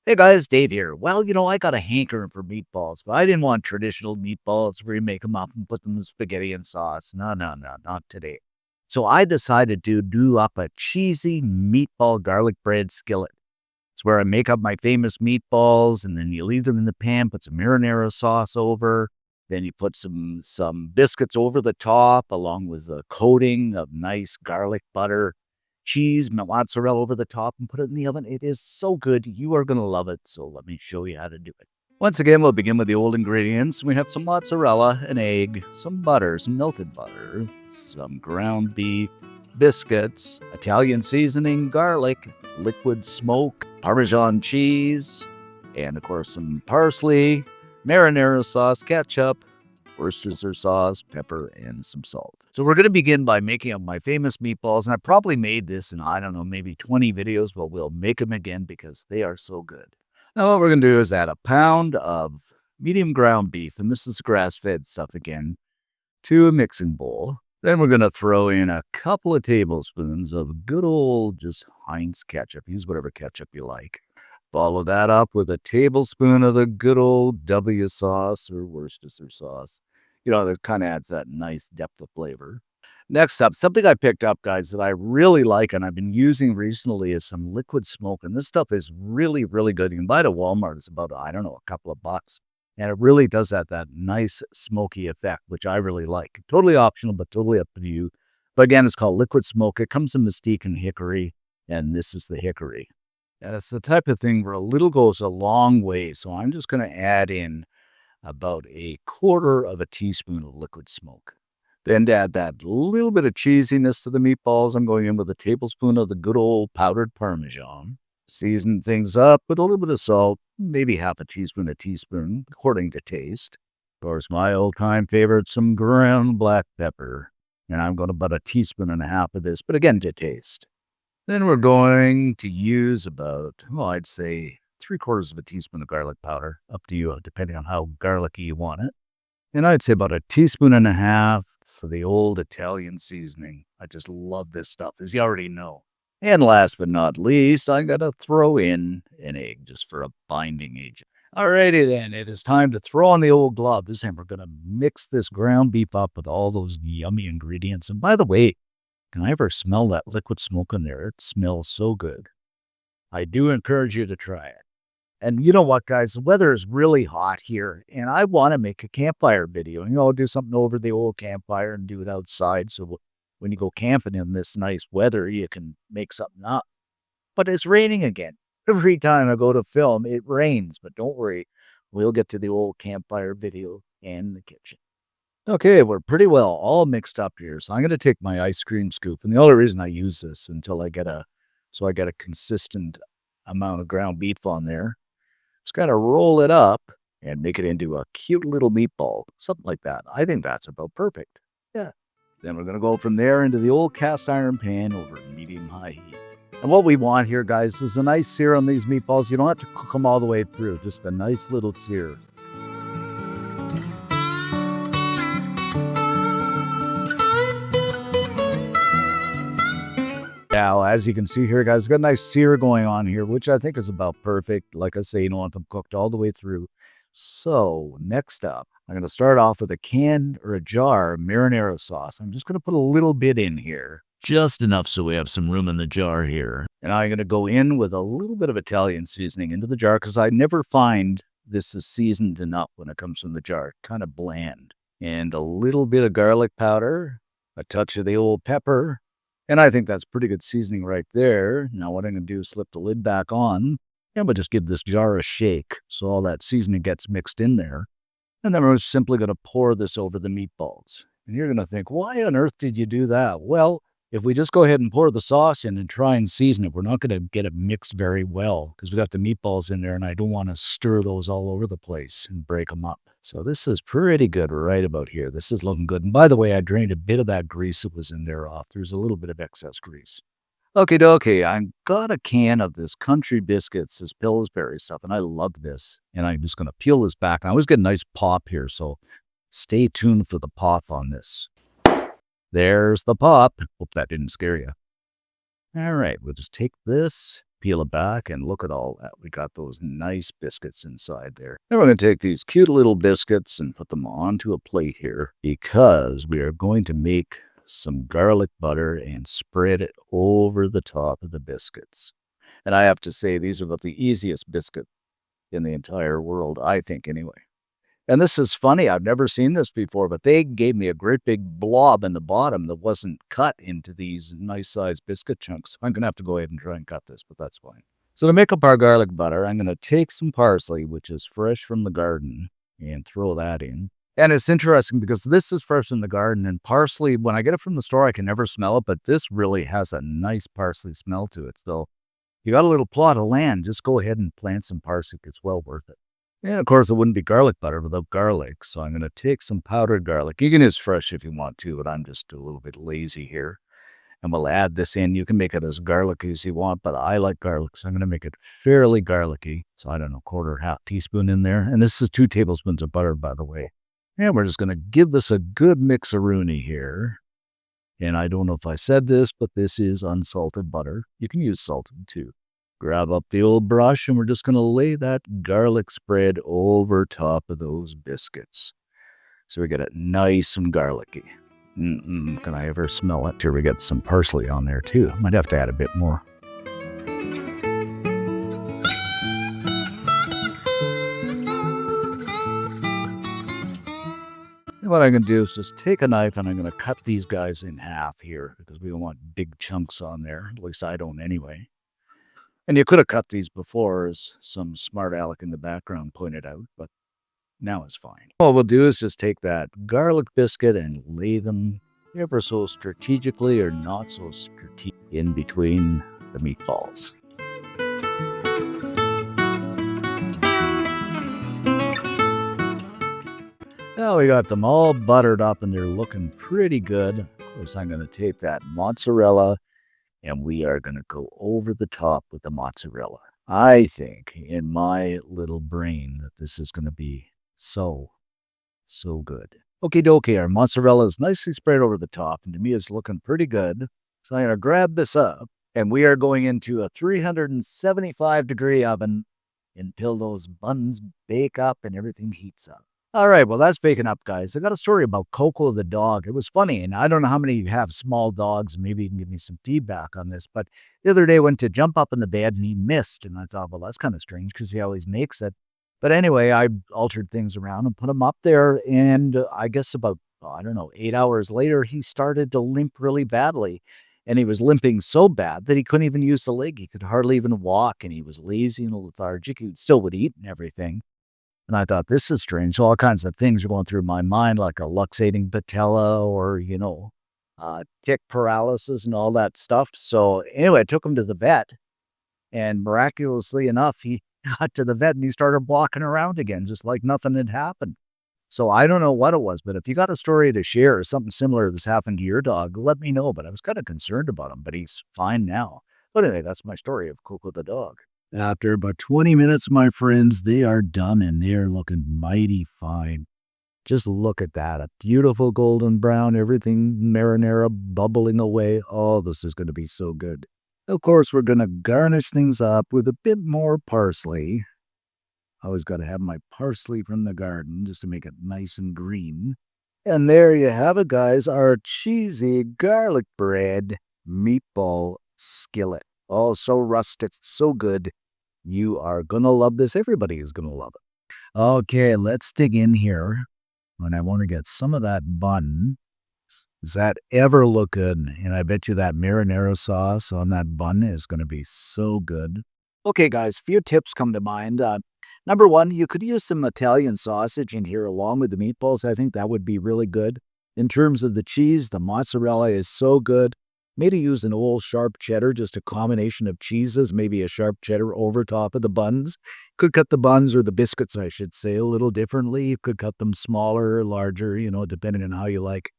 Hey guys, Dave here. Well, I got a hankering for meatballs, but I didn't want traditional meatballs where you make them up and put them in spaghetti and sauce. No, no, no, not today. So I decided to do up a cheesy meatball garlic bread skillet. It's where I make up my famous meatballs and then you leave them in the pan, put some marinara sauce over. Then you put some biscuits over the top along with a coating of nice garlic butter, cheese, mozzarella over the top, and put it in the oven. It is so good. You are going to love it. So let me show you how to do it. Once again, we'll begin with the old ingredients. We have some mozzarella, an egg, some butter, some melted butter, some ground beef, biscuits, Italian seasoning, garlic, liquid smoke, Parmesan cheese, and of course some parsley, marinara sauce, ketchup, Worcestershire sauce, pepper, and some salt. So we're going to begin by making up my famous meatballs, and I probably made this in, I don't know, maybe 20 videos, but we'll make them again because they are so good. Now what we're going to do is add a pound of medium ground beef, and this is grass-fed stuff again, to a mixing bowl. Then we're going to throw in a couple of tablespoons of good old just Heinz ketchup. Use whatever ketchup you like. Follow that up with a tablespoon of the good old W sauce or Worcestershire sauce. That kind of adds that nice depth of flavor. Next up, something I picked up, guys, that I really like and I've been using recently is some liquid smoke. And this stuff is really, really good. You can buy it at Walmart. It's about, I don't know, a couple of bucks. And it really does that nice smoky effect, which I really like. Totally optional, but totally up to you. But again, it's called liquid smoke. It comes in mesquite and hickory, and this is the hickory. And it's the type of thing where a little goes a long way. So I'm just going to add in about a quarter of a teaspoon of liquid smoke. Then to add that little bit of cheesiness to the meatballs, I'm going in with a tablespoon of the good old powdered Parmesan. Season things up with a little bit of salt, maybe half a teaspoon, according to taste. Of course, my old-time favorite, some ground black pepper. And I'm going to about a teaspoon and a half of this, but again, to taste. Then we're going to use about, well, I'd say 3/4 of a teaspoon of garlic powder, up to you, depending on how garlicky you want it. And I'd say about a teaspoon and a half for the old Italian seasoning. I just love this stuff, as you already know. And last but not least, I gotta throw in an egg just for a binding agent. Alrighty then, it is time to throw on the old gloves and we're gonna mix this ground beef up with all those yummy ingredients. And by the way, can I ever smell that liquid smoke in there? It smells so good. I do encourage you to try it. And you know what, guys? The weather is really hot here, and I want to make a campfire video. Do something over the old campfire and do it outside. So when you go camping in this nice weather, you can make something up. But it's raining again. Every time I go to film, it rains. But don't worry, we'll get to the old campfire video and the kitchen. Okay, we're pretty well all mixed up here. So I'm going to take my ice cream scoop. And the only reason I use this until I get a consistent amount of ground beef on there. Just kind of roll it up and make it into a cute little meatball, something like that. I think that's about perfect. Yeah. Then we're going to go from there into the old cast iron pan over medium-high heat. And what we want here, guys, is a nice sear on these meatballs. You don't have to cook them all the way through, just a nice little sear. Now, as you can see here, guys, we've got a nice sear going on here, which I think is about perfect. Like I say, you don't want them cooked all the way through. So next up, I'm going to start off with a can or a jar of marinara sauce. I'm just going to put a little bit in here, just enough so we have some room in the jar here. And I'm going to go in with a little bit of Italian seasoning into the jar because I never find this is seasoned enough when it comes from the jar. Kind of bland. And a little bit of garlic powder, a touch of the old pepper. And I think that's pretty good seasoning right there. Now what I'm going to do is slip the lid back on. And we'll just give this jar a shake so all that seasoning gets mixed in there. And then we're simply going to pour this over the meatballs. And you're going to think, why on earth did you do that? Well, if we just go ahead and pour the sauce in and try and season it, we're not going to get it mixed very well because we got the meatballs in there and I don't want to stir those all over the place and break them up. So this is pretty good right about here. This is looking good. And by the way, I drained a bit of that grease that was in there off. There's a little bit of excess grease. Okie dokie, I got a can of this country biscuits, this Pillsbury stuff, and I love this. And I'm just going to peel this back. I always get a nice pop here, so stay tuned for the pop on this. There's the pop. Hope that didn't scare you. All right, we'll just take this Peel it back and look at all that. We got those nice biscuits inside there. Then we're going to take these cute little biscuits and put them onto a plate here because we are going to make some garlic butter and spread it over the top of the biscuits. And I have to say, these are about the easiest biscuit in the entire world, I think anyway. And this is funny, I've never seen this before, but they gave me a great big blob in the bottom that wasn't cut into these nice-sized biscuit chunks. I'm going to have to go ahead and try and cut this, but that's fine. So to make up our garlic butter, I'm going to take some parsley, which is fresh from the garden, and throw that in. And it's interesting because this is fresh from the garden, and parsley, when I get it from the store, I can never smell it, but this really has a nice parsley smell to it. So you got a little plot of land, just go ahead and plant some parsley. It's well worth it. And of course, it wouldn't be garlic butter without garlic, so I'm going to take some powdered garlic. You can use fresh if you want to, but I'm just a little bit lazy here. And we'll add this in. You can make it as garlicky as you want, but I like garlic, so I'm going to make it fairly garlicky. So I don't know, quarter, half teaspoon in there. And this is 2 tablespoons of butter, by the way. And we're just going to give this a good mix-a-rooney here. And I don't know if I said this, but this is unsalted butter. You can use salted too. Grab up the old brush, and we're just going to lay that garlic spread over top of those biscuits. So we get it nice and garlicky. Can I ever smell it? Sure, we got some parsley on there too. Might have to add a bit more. And what I'm going to do is just take a knife, and I'm going to cut these guys in half here because we don't want big chunks on there. At least I don't anyway. And you could have cut these before, as some smart aleck in the background pointed out, but now it's fine. All we'll do is just take that garlic biscuit and lay them ever so strategically or not so strategic in between the meatballs. Now we got them all buttered up and they're looking pretty good. Of course, I'm going to take that mozzarella and we are going to go over the top with the mozzarella. I think in my little brain that this is going to be so good. Okie dokie, our mozzarella is nicely spread over the top, and to me it's looking pretty good. So I'm going to grab this up, and we are going into a 375-degree oven until those buns bake up and everything heats up. All right, well, that's baking up, guys. I got a story about Coco the dog. It was funny, and I don't know how many have small dogs. Maybe you can give me some feedback on this, but the other day I went to jump up in the bed, and he missed, and I thought, well, that's kind of strange because he always makes it. But anyway, I altered things around and put him up there, and I guess about, 8 hours later, he started to limp really badly, and he was limping so bad that he couldn't even use the leg. He could hardly even walk, and he was lazy and lethargic. He still would eat and everything. And I thought, this is strange. So all kinds of things are going through my mind, like a luxating patella or, tick paralysis and all that stuff. So anyway, I took him to the vet, and miraculously enough, he got to the vet and he started walking around again, just like nothing had happened. So I don't know what it was, but if you got a story to share or something similar that's happened to your dog, let me know. But I was kind of concerned about him, but he's fine now. But anyway, that's my story of Coco the dog. After about 20 minutes, my friends, they are done and they are looking mighty fine. Just look at that. A beautiful golden brown, everything marinara bubbling away. Oh, this is going to be so good. Of course, we're going to garnish things up with a bit more parsley. I always got to have my parsley from the garden just to make it nice and green. And there you have it, guys, our cheesy garlic bread meatball skillet. Oh, so rustic, so good. You are going to love this. Everybody is going to love it. Okay, let's dig in here. And I want to get some of that bun. Does that ever look good? And I bet you that marinara sauce on that bun is going to be so good. Okay, guys, a few tips come to mind. Number one, you could use some Italian sausage in here along with the meatballs. I think that would be really good. In terms of the cheese, the mozzarella is so good. Maybe use an old sharp cheddar, just a combination of cheeses, maybe a sharp cheddar over top of the buns. Could cut the buns, or the biscuits, I should say, a little differently. You could cut them smaller or larger, depending on how you like.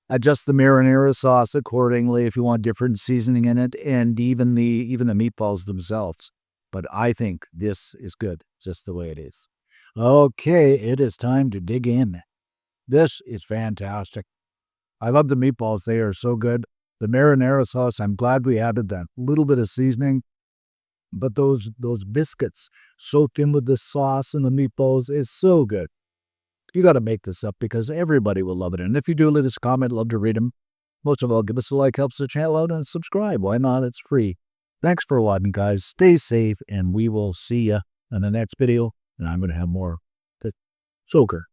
Adjust the marinara sauce accordingly if you want different seasoning in it, and even the meatballs themselves. But I think this is good, just the way it is. Okay, it is time to dig in. This is fantastic. I love the meatballs. They are so good. The marinara sauce, I'm glad we added that little bit of seasoning. But those biscuits soaked in with the sauce and the meatballs is so good. You got to make this up because everybody will love it. And if you do, let us comment. Love to read them. Most of all, give us a like, helps the channel out, and subscribe. Why not? It's free. Thanks for watching, guys. Stay safe, and we will see you in the next video. And I'm going to have more soaker.